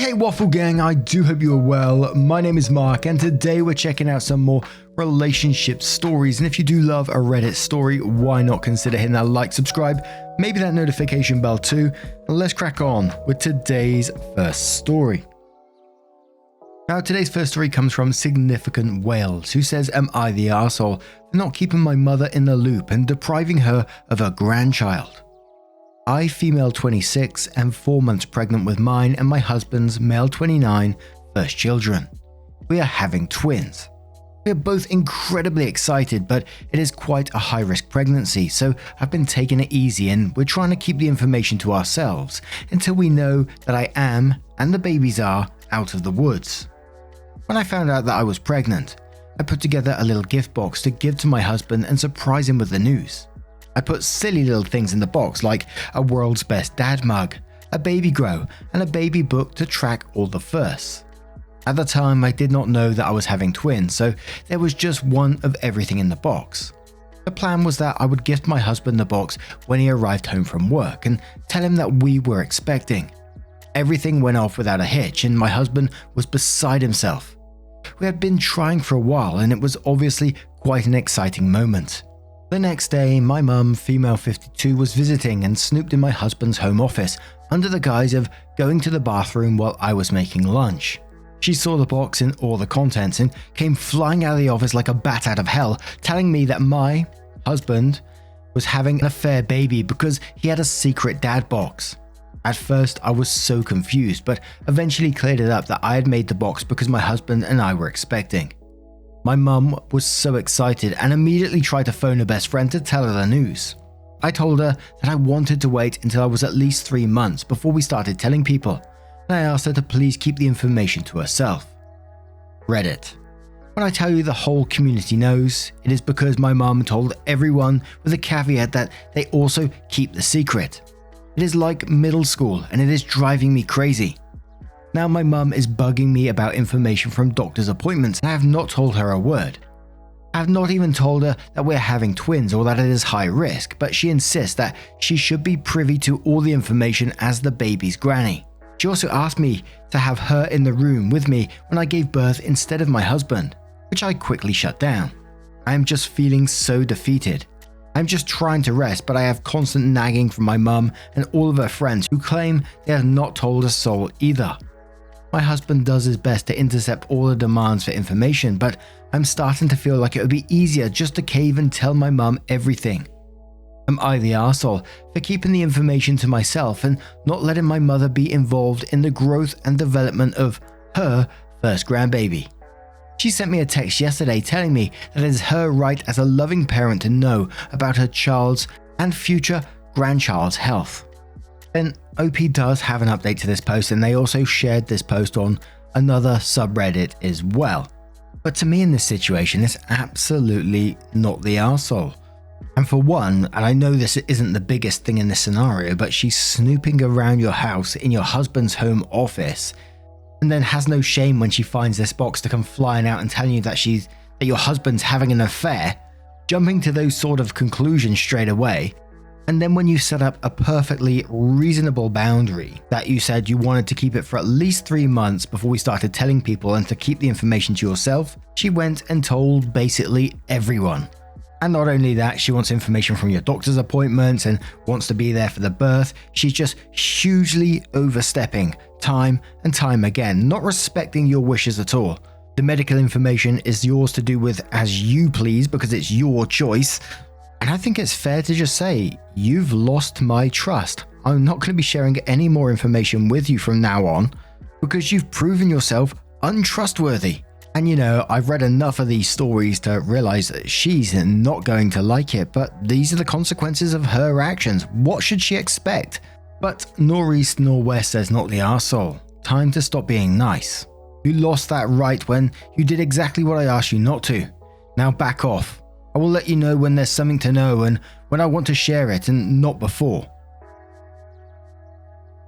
Hey Waffle Gang, I do hope you are well. My name is Mark and today we're checking out some more relationship stories, and if you do love a Reddit story, why not consider hitting that like, subscribe, maybe that notification bell too, and let's crack on with today's first story. Now today's first story comes from Significant Wales, who says, am I the arsehole for not keeping my mother in the loop and depriving her of her grandchild? I, female 26, am 4 months pregnant with mine and my husband's, male 29, first children. We are having twins. We are both incredibly excited, but it is quite a high-risk pregnancy, so I've been taking it easy and we're trying to keep the information to ourselves until we know that I am, and the babies are, out of the woods. When I found out that I was pregnant, I put together a little gift box to give to my husband and surprise him with the news. I put silly little things in the box like a world's best dad mug, a baby grow, and a baby book to track all the firsts. At the time, I did not know that I was having twins, so there was just one of everything in the box. The plan was that I would gift my husband the box when he arrived home from work and tell him that we were expecting. Everything went off without a hitch and my husband was beside himself. We had been trying for a while and it was obviously quite an exciting moment. The next day, my mum, female 52, was visiting and snooped in my husband's home office under the guise of going to the bathroom while I was making lunch. She saw the box and all the contents and came flying out of the office like a bat out of hell, telling me that my husband was having an affair baby because he had a secret dad box. At first, I was so confused, but eventually cleared it up that I had made the box because my husband and I were expecting. My mum was so excited and immediately tried to phone her best friend to tell her the news. I told her that I wanted to wait until I was at least 3 months before we started telling people, and I asked her to please keep the information to herself. Reddit. When I tell you the whole community knows, it is because my mum told everyone with a caveat that they also keep the secret. It is like middle school and it is driving me crazy. Now my mum is bugging me about information from doctor's appointments and I have not told her a word. I have not even told her that we're having twins or that it is high risk, but she insists that she should be privy to all the information as the baby's granny. She also asked me to have her in the room with me when I gave birth instead of my husband, which I quickly shut down. I am just feeling so defeated. I'm just trying to rest, but I have constant nagging from my mum and all of her friends who claim they have not told a soul either. My husband does his best to intercept all the demands for information, but I'm starting to feel like it would be easier just to cave and tell my mum everything. Am I the arsehole for keeping the information to myself and not letting my mother be involved in the growth and development of her first grandbaby? She sent me a text yesterday telling me that it is her right as a loving parent to know about her child's and future grandchild's health. Then OP does have an update to this post and they also shared this post on another subreddit as well. But to me in this situation, it's absolutely not the arsehole. And for one, and I know this isn't the biggest thing in this scenario, but she's snooping around your house in your husband's home office and then has no shame when she finds this box to come flying out and telling you that your husband's having an affair, jumping to those sort of conclusions straight away. And then when you set up a perfectly reasonable boundary that you said you wanted to keep it for at least 3 months before we started telling people and to keep the information to yourself, she went and told basically everyone. And not only that, she wants information from your doctor's appointments and wants to be there for the birth. She's just hugely overstepping time and time again, not respecting your wishes at all. The medical information is yours to do with as you please because it's your choice. And I think it's fair to just say, you've lost my trust. I'm not going to be sharing any more information with you from now on because you've proven yourself untrustworthy. And you know, I've read enough of these stories to realize that she's not going to like it, but these are the consequences of her actions. What should she expect? But nor east nor west says not the arsehole. Time to stop being nice. You lost that right when you did exactly what I asked you not to. Now back off. I will let you know when there's something to know and when I want to share it and not before.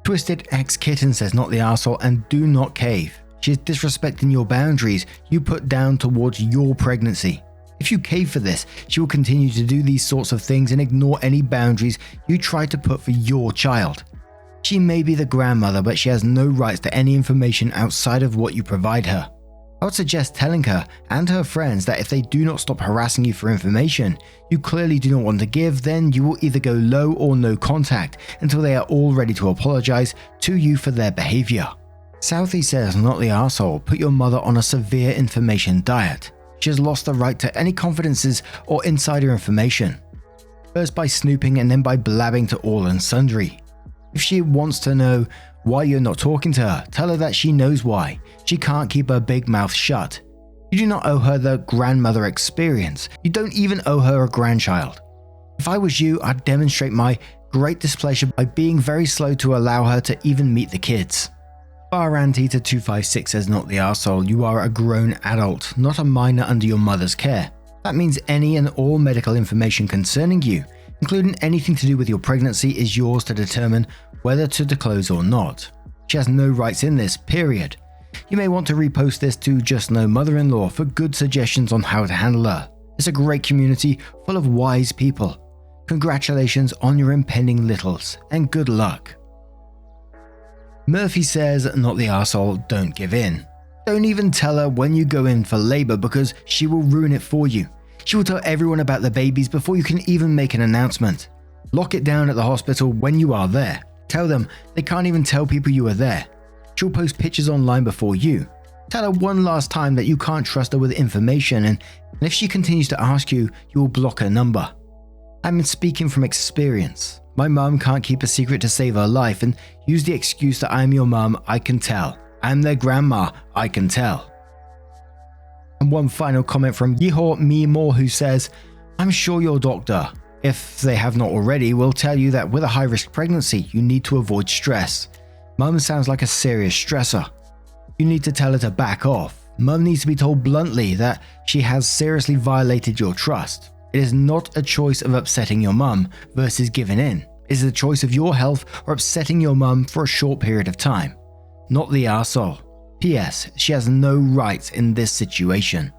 Twisted X Kitten says not the arsehole and do not cave. She is disrespecting your boundaries you put down towards your pregnancy. If you cave for this, she will continue to do these sorts of things and ignore any boundaries you try to put for your child. She may be the grandmother, but she has no rights to any information outside of what you provide her. I would suggest telling her and her friends that if they do not stop harassing you for information you clearly do not want to give, then you will either go low or no contact until they are all ready to apologize to you for their behavior. Southie says, not the arsehole, put your mother on a severe information diet. She has lost the right to any confidences or insider information. First by snooping and then by blabbing to all and sundry. If she wants to know why you're not talking to her, tell her that she knows why. She can't keep her big mouth shut. You do not owe her the grandmother experience. You don't even owe her a grandchild. If I was you, I'd demonstrate my great displeasure by being very slow to allow her to even meet the kids. Barantita256 says, not the arsehole, you are a grown adult, not a minor under your mother's care. That means any and all medical information concerning you, including anything to do with your pregnancy, is yours to determine whether to disclose or not. She has no rights in this, period. You may want to repost this to Just No Mother-in-Law for good suggestions on how to handle her. It's a great community full of wise people. Congratulations on your impending littles, and good luck. Murphy says, not the arsehole, don't give in. Don't even tell her when you go in for labor because she will ruin it for you. She will tell everyone about the babies before you can even make an announcement. Lock it down at the hospital when you are there. Tell them they can't even tell people you are there. She'll post pictures online before you. Tell her one last time that you can't trust her with information, and if she continues to ask you, you will block her number. I'm speaking from experience. My mum can't keep a secret to save her life and use the excuse that I'm your mum, I can tell. I'm their grandma, I can tell. And one final comment from Yehor Me More, who says, I'm sure your doctor, if they have not already, will tell you that with a high-risk pregnancy, you need to avoid stress. Mum sounds like a serious stressor. You need to tell her to back off. Mum needs to be told bluntly that she has seriously violated your trust. It is not a choice of upsetting your mum versus giving in. It is a choice of your health or upsetting your mum for a short period of time. Not the arsehole. P.S. She has no rights in this situation.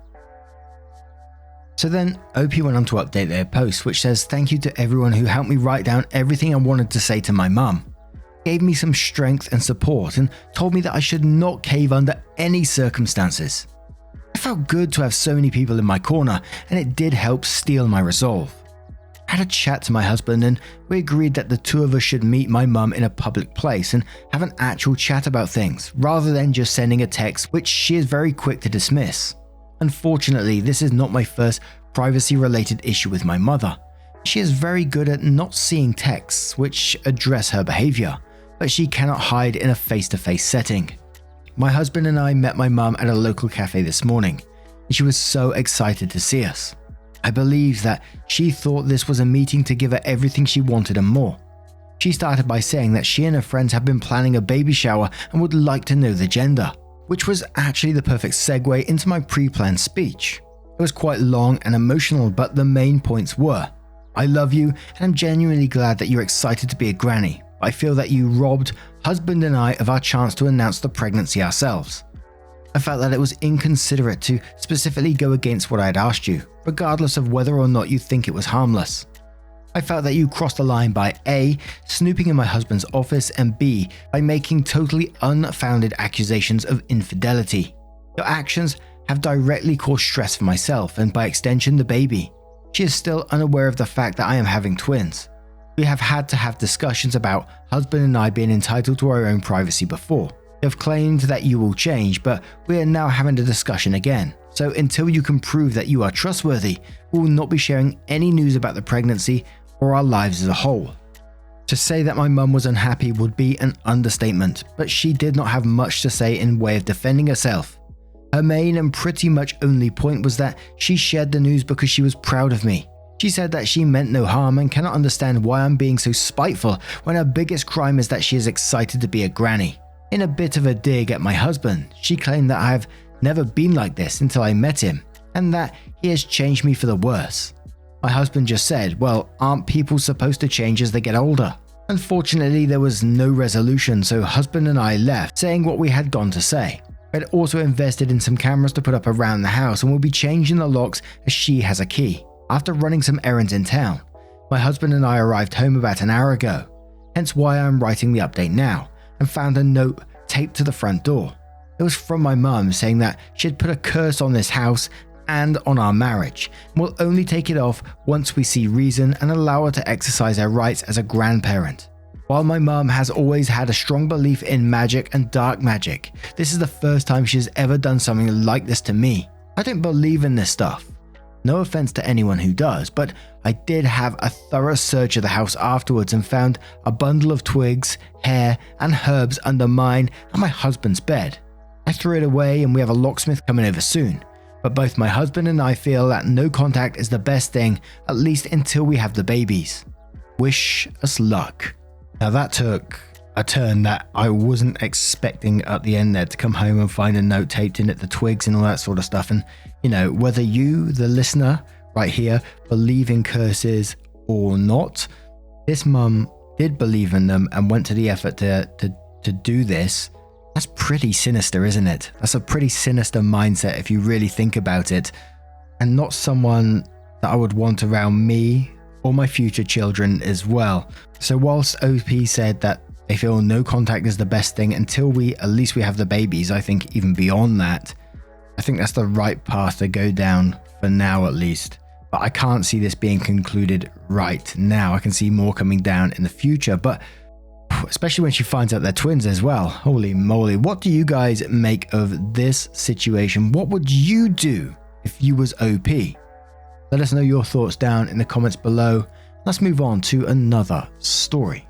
So then, OP went on to update their post, which says, thank you to everyone who helped me write down everything I wanted to say to my mum. Gave me some strength and support and told me that I should not cave under any circumstances. I felt good to have so many people in my corner, and it did help steel my resolve. I had a chat to my husband and we agreed that the two of us should meet my mum in a public place and have an actual chat about things, rather than just sending a text, which she is very quick to dismiss. Unfortunately, this is not my first privacy-related issue with my mother. She is very good at not seeing texts which address her behavior, but she cannot hide in a face-to-face setting. My husband and I met my mum at a local cafe this morning, and she was so excited to see us. I believe that she thought this was a meeting to give her everything she wanted and more. She started by saying that she and her friends have been planning a baby shower and would like to know the gender, which was actually the perfect segue into my pre-planned speech. It was quite long and emotional, but the main points were, I love you and I'm genuinely glad that you're excited to be a granny. I feel that you robbed husband and I of our chance to announce the pregnancy ourselves. I felt that it was inconsiderate to specifically go against what I had asked you, regardless of whether or not you think it was harmless. I felt that you crossed the line by A, snooping in my husband's office, and B, by making totally unfounded accusations of infidelity. Your actions have directly caused stress for myself and by extension the baby. She is still unaware of the fact that I am having twins. We have had to have discussions about husband and I being entitled to our own privacy before. You have claimed that you will change, but we are now having a discussion again. So until you can prove that you are trustworthy, we will not be sharing any news about the pregnancy or our lives as a whole. To say that my mum was unhappy would be an understatement, but she did not have much to say in way of defending herself. Her main and pretty much only point was that she shared the news because she was proud of me. She said that she meant no harm and cannot understand why I'm being so spiteful when her biggest crime is that she is excited to be a granny. In a bit of a dig at my husband, she claimed that I have never been like this until I met him, and that he has changed me for the worse. My husband just said, well, aren't people supposed to change as they get older? Unfortunately, there was no resolution, so husband and I left, saying what we had gone to say. I had also invested in some cameras to put up around the house and will be changing the locks as she has a key. After running some errands in town, my husband and I arrived home about an hour ago. hence why I'm writing the update now, and found a note taped to the front door. It was from my mum saying that she had put a curse on this house and on our marriage, and will only take it off once we see reason and allow her to exercise her rights as a grandparent. While my mum has always had a strong belief in magic and dark magic, this is the first time she has ever done something like this to me. I don't believe in this stuff. No offense to anyone who does, but I did have a thorough search of the house afterwards and found a bundle of twigs, hair, and herbs under mine and my husband's bed. I threw it away and we have a locksmith coming over soon, but both my husband and I feel that no contact is the best thing, at least until we have the babies. Wish us luck. Now that took a turn that I wasn't expecting at the end there, to come home and find a note taped in it, the twigs and all that sort of stuff. And you know, whether you, the listener right here, believe in curses or not, this mum did believe in them and went to the effort to do this. That's pretty sinister, isn't it? That's a pretty sinister mindset if you really think about it, and not someone that I would want around me or my future children as well. So whilst OP said that they feel no contact is the best thing until at least we have the babies, I think even beyond that, I think that's the right path to go down for now at least. But I can't see this being concluded right now. I can see more coming down in the future, but especially when she finds out they're twins as well. Holy moly. What do you guys make of this situation? What would you do if you was OP? Let us know your thoughts down in the comments below. Let's move on to another story.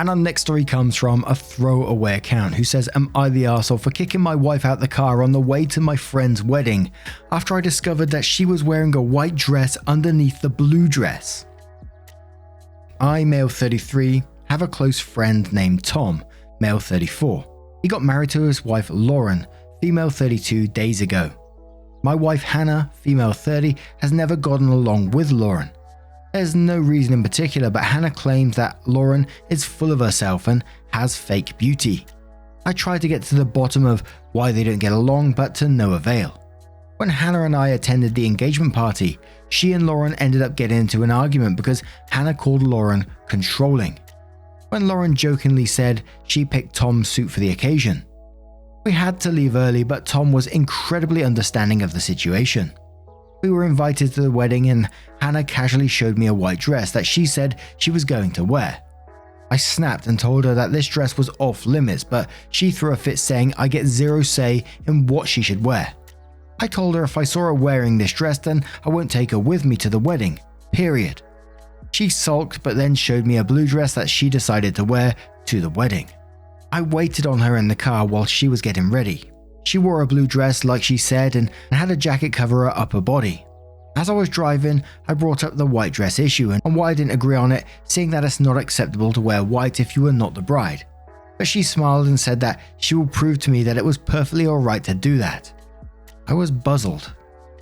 And our next story comes from a throwaway account who says, am I the arsehole for kicking my wife out the car on the way to my friend's wedding after I discovered that she was wearing a white dress underneath the blue dress? I, male 33, have a close friend named Tom, male 34. He got married to his wife Lauren, female 32, days ago. My wife Hannah, female 30, has never gotten along with Lauren. There's no reason in particular, but Hannah claims that Lauren is full of herself and has fake beauty. I tried to get to the bottom of why they don't get along, but to no avail. When Hannah and I attended the engagement party, she and Lauren ended up getting into an argument because Hannah called Lauren controlling, when Lauren jokingly said she picked Tom's suit for the occasion. We had to leave early, but Tom was incredibly understanding of the situation. We were invited to the wedding and Hannah casually showed me a white dress that she said she was going to wear. I snapped and told her that this dress was off limits, but she threw a fit saying I get zero say in what she should wear. I told her if I saw her wearing this dress then I won't take her with me to the wedding, period. She sulked but then showed me a blue dress that she decided to wear to the wedding. I waited on her in the car while she was getting ready. She wore a blue dress like she said and had a jacket cover her upper body. As I was driving, I brought up the white dress issue and why I didn't agree on it, seeing that it's not acceptable to wear white if you are not the bride. But she smiled and said that she will prove to me that it was perfectly alright to do that. I was puzzled.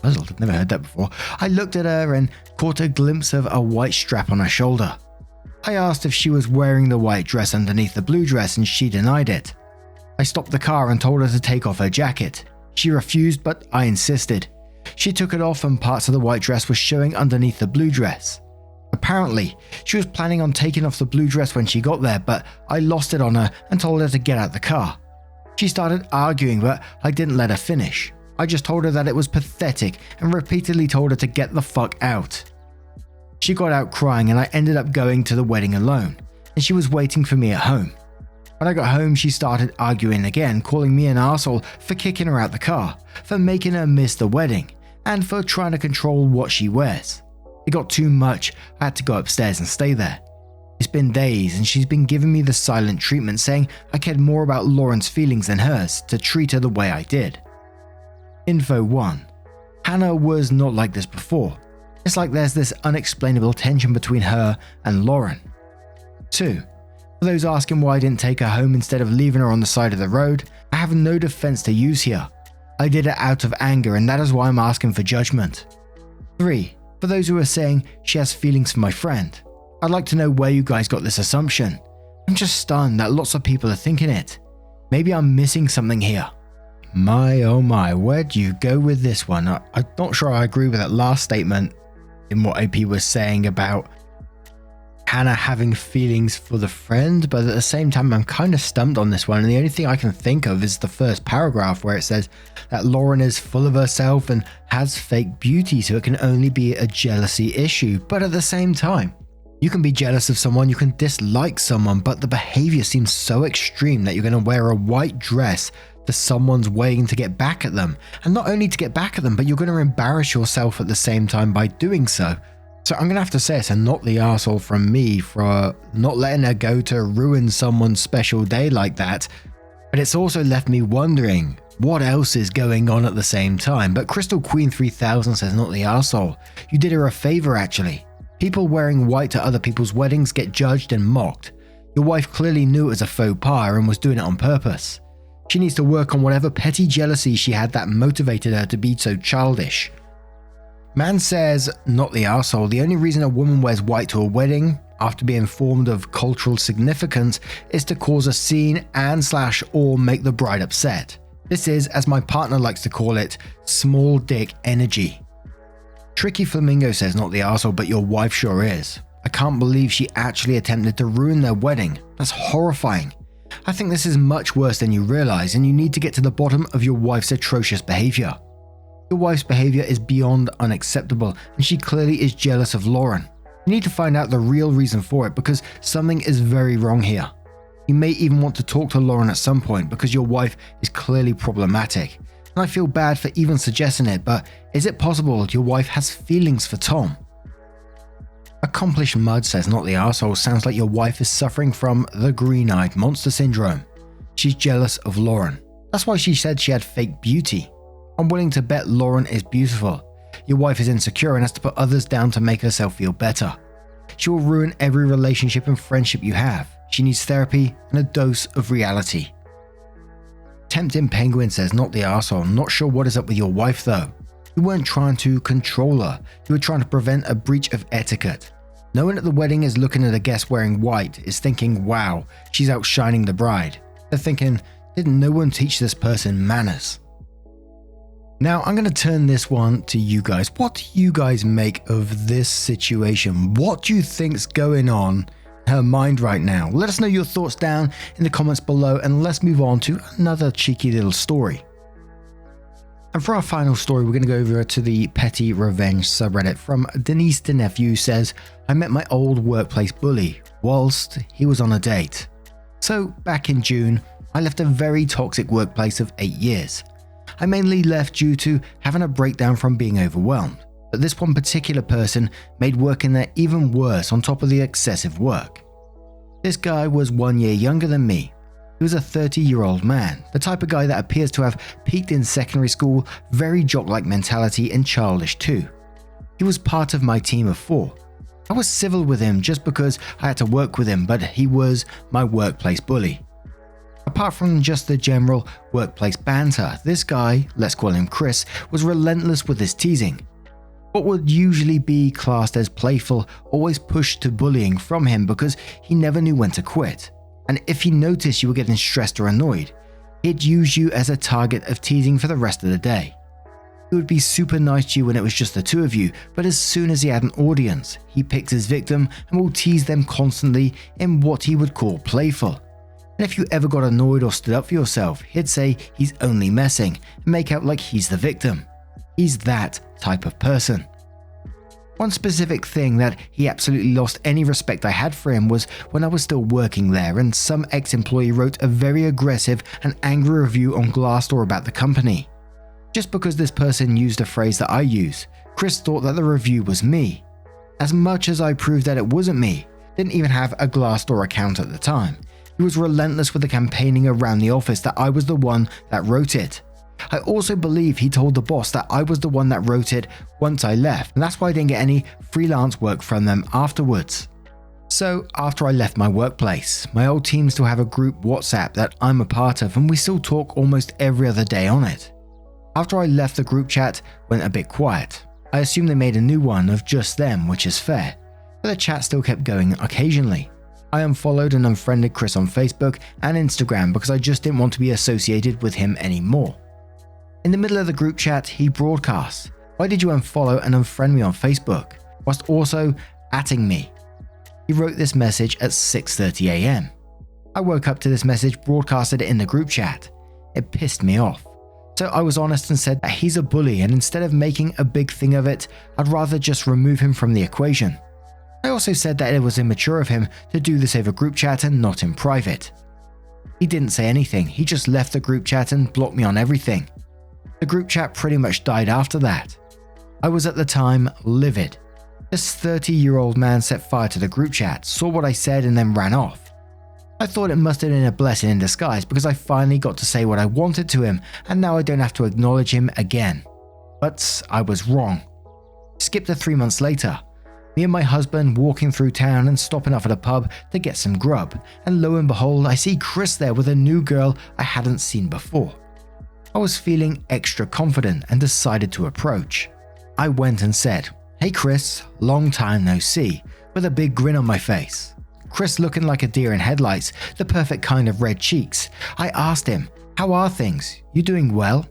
I've never heard that before. I looked at her and caught a glimpse of a white strap on her shoulder. I asked if she was wearing the white dress underneath the blue dress and she denied it. I stopped the car and told her to take off her jacket. She refused, but I insisted. She took it off and parts of the white dress were showing underneath the blue dress. Apparently, she was planning on taking off the blue dress when she got there, but I lost it on her and told her to get out the car. She started arguing, but I didn't let her finish. I just told her that it was pathetic and repeatedly told her to get the fuck out. She got out crying and I ended up going to the wedding alone, and she was waiting for me at home. When I got home, she started arguing again, calling me an arsehole for kicking her out the car, for making her miss the wedding, and for trying to control what she wears. It got too much. I had to go upstairs and stay there. It's been days and she's been giving me the silent treatment, saying I cared more about Lauren's feelings than hers to treat her the way I did. Info 1. Hannah was not like this before. It's like there's this unexplainable tension between her and Lauren. 2. For those asking why I didn't take her home instead of leaving her on the side of the road, I have no defense to use here. I did it out of anger and that is why I'm asking for judgment. 3. For those who are saying she has feelings for my friend, I'd like to know where you guys got this assumption. I'm just stunned that lots of people are thinking it. Maybe I'm missing something here. My oh my, where do you go with this one? I'm not sure I agree with that last statement in what AP was saying about Hannah having feelings for the friend, but at the same time I'm kind of stumped on this one, and the only thing I can think of is the first paragraph where it says that Lauren is full of herself and has fake beauty, so it can only be a jealousy issue. But at the same time, you can be jealous of someone, you can dislike someone, but the behavior seems so extreme that you're going to wear a white dress to someone's wedding to get back at them, and not only to get back at them, but you're going to embarrass yourself at the same time by doing so. So I'm going to have to say it's a not the arsehole from me for not letting her go to ruin someone's special day like that. But it's also left me wondering what else is going on at the same time. But Crystal Queen 3000 says not the arsehole. You did her a favor actually. People wearing white to other people's weddings get judged and mocked. Your wife clearly knew it was a faux pas and was doing it on purpose. She needs to work on whatever petty jealousy she had that motivated her to be so childish. Man says, not the arsehole, the only reason a woman wears white to a wedding, after being informed of cultural significance, is to cause a scene and/or make the bride upset. This is, as my partner likes to call it, small dick energy. Tricky Flamingo says, not the arsehole, but your wife sure is. I can't believe she actually attempted to ruin their wedding. That's horrifying. I think this is much worse than you realize, and you need to get to the bottom of your wife's atrocious behavior. Your wife's behavior is beyond unacceptable, and she clearly is jealous of Lauren. You need to find out the real reason for it, because something is very wrong here. You may even want to talk to Lauren at some point, because your wife is clearly problematic. And I feel bad for even suggesting it, but is it possible that your wife has feelings for Tom? Accomplished Mud says, not the arsehole, sounds like your wife is suffering from the green-eyed monster syndrome. She's jealous of Lauren. That's why she said she had fake beauty. I'm willing to bet Lauren is beautiful. Your wife is insecure and has to put others down to make herself feel better. She will ruin every relationship and friendship you have. She needs therapy and a dose of reality. Tempting Penguin says, not the arsehole, not sure what is up with your wife though. You weren't trying to control her, you were trying to prevent a breach of etiquette. No one at the wedding is looking at a guest wearing white, is thinking, wow, she's outshining the bride. They're thinking, didn't no one teach this person manners? Now, I'm going to turn this one to you guys. What do you guys make of this situation? What do you think's going on in her mind right now? Let us know your thoughts down in the comments below, and let's move on to another cheeky little story. And for our final story, we're going to go over to the Petty Revenge subreddit from Denise the Nephew says, I met my old workplace bully whilst he was on a date. So back in June, I left a very toxic workplace of 8 years. I mainly left due to having a breakdown from being overwhelmed, but this one particular person made working there even worse on top of the excessive work. This guy was 1 year younger than me. He was a 30-year-old man, the type of guy that appears to have peaked in secondary school, very jock-like mentality and childish too. He was part of my team of 4. I was civil with him just because I had to work with him, but he was my workplace bully. Apart from just the general workplace banter, this guy, let's call him Chris, was relentless with his teasing. What would usually be classed as playful always pushed to bullying from him because he never knew when to quit. And if he noticed you were getting stressed or annoyed, he'd use you as a target of teasing for the rest of the day. He would be super nice to you when it was just the two of you, but as soon as he had an audience, he picked his victim and will tease them constantly in what he would call playful. And if you ever got annoyed or stood up for yourself, he'd say he's only messing and make out like he's the victim. He's that type of person. One specific thing that he absolutely lost any respect I had for him was when I was still working there and some ex-employee wrote a very aggressive and angry review on Glassdoor about the company. Just because this person used a phrase that I use, Chris thought that the review was me. As much as I proved that it wasn't me, didn't even have a Glassdoor account at the time. He was relentless with the campaigning around the office that I was the one that wrote it. I also believe he told the boss that I was the one that wrote it once I left, and that's why I didn't get any freelance work from them afterwards. So after I left my workplace, my old team still have a group WhatsApp that I'm a part of, and we still talk almost every other day on it. After I left, the group chat went a bit quiet. I assume they made a new one of just them, which is fair, but the chat still kept going occasionally. I unfollowed and unfriended Chris on Facebook and Instagram because I just didn't want to be associated with him anymore. In the middle of the group chat, he broadcasts, "Why did you unfollow and unfriend me on Facebook?" whilst also atting me. He wrote this message at 6:30 a.m. I woke up to this message, broadcasted it in the group chat. It pissed me off. So I was honest and said that he's a bully, and instead of making a big thing of it, I'd rather just remove him from the equation. I also said that it was immature of him to do this over group chat and not in private. He didn't say anything, he just left the group chat and blocked me on everything. The group chat pretty much died after that. I was at the time livid. This 30-year-old man set fire to the group chat, saw what I said and then ran off. I thought it must have been a blessing in disguise because I finally got to say what I wanted to him and now I don't have to acknowledge him again. But I was wrong. Skip to 3 months later. Me and my husband walking through town and stopping off at a pub to get some grub, and lo and behold I see Chris there with a new girl I hadn't seen before. I was feeling extra confident and decided to approach. I went and said, "Hey Chris, long time no see," with a big grin on my face. Chris looking like a deer in headlights, the perfect kind of red cheeks. I asked him, "How are things? You doing well?"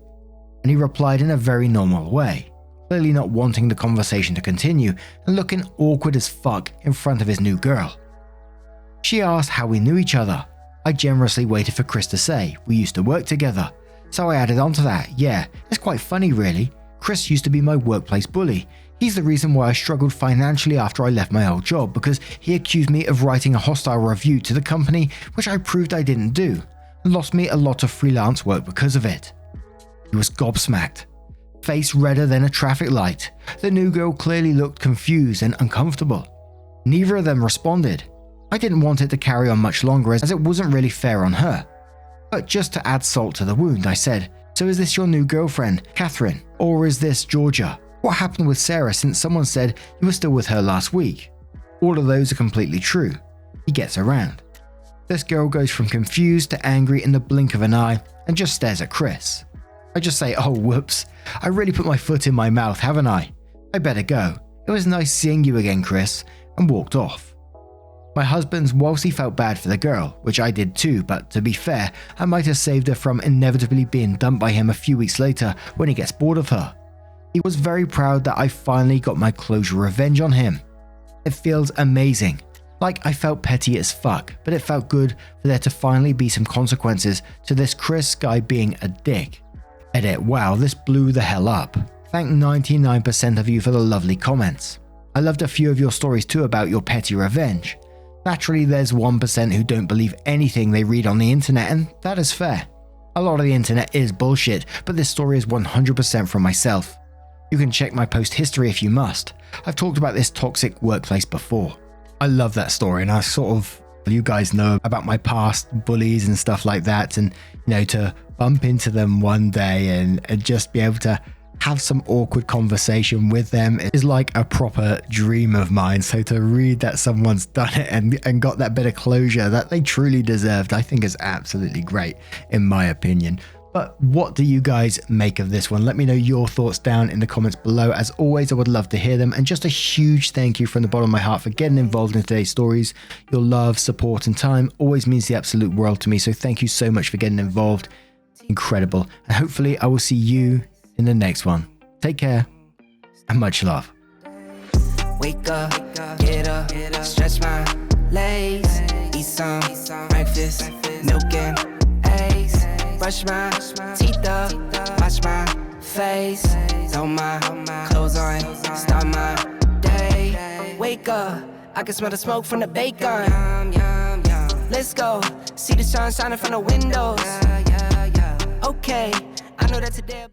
And he replied in a very normal way, clearly not wanting the conversation to continue and looking awkward as fuck in front of his new girl. She asked how we knew each other. I generously waited for Chris to say, "We used to work together." So I added on to that, "Yeah, it's quite funny really. Chris used to be my workplace bully. He's the reason why I struggled financially after I left my old job because he accused me of writing a hostile review to the company, which I proved I didn't do, and lost me a lot of freelance work because of it." He was gobsmacked, face redder than a traffic light. The new girl clearly looked confused and uncomfortable. Neither of them responded. I didn't want it to carry on much longer as it wasn't really fair on her. But just to add salt to the wound, I said, "So is this your new girlfriend, Catherine, or is this Georgia? What happened with Sarah since someone said you were still with her last week?" All of those are completely true. He gets around. This girl goes from confused to angry in the blink of an eye and just stares at Chris. I just say, "Oh whoops, I really put my foot in my mouth, haven't I? I better go. It was nice seeing you again, Chris," and walked off. My husband, whilst he felt bad for the girl, which I did too, but to be fair, I might have saved her from inevitably being dumped by him a few weeks later when he gets bored of her. He was very proud that I finally got my closure revenge on him. It feels amazing. Like I felt petty as fuck, but it felt good for there to finally be some consequences to this Chris guy being a dick. Edit, wow, this blew the hell up. Thank 99% of you for the lovely comments. I loved a few of your stories too about your petty revenge. Naturally, there's 1% who don't believe anything they read on the internet, and that is fair. A lot of the internet is bullshit, but this story is 100% from myself. You can check my post history if you must. I've talked about this toxic workplace before. I love that story, and you guys know about my past bullies and stuff like that, and to bump into them one day and just be able to have some awkward conversation with them is like a proper dream of mine. So to read that someone's done it and got that bit of closure that they truly deserved, I think is absolutely great in my opinion. But what do you guys make of this one? Let me know your thoughts down in the comments below. As always, I would love to hear them. And just a huge thank you from the bottom of my heart for getting involved in today's stories. Your love, support, and time always means the absolute world to me. So thank you so much for getting involved. It's incredible. And hopefully I will see you in the next one. Take care and much love. Wake up, get up, stretch my legs, eat some breakfast, milk and eggs, brush my teeth up, wash my face, throw my clothes on, start my day. Wake up, I can smell the smoke from the bacon. Let's go, see the sun shining from the windows. Okay, I know that today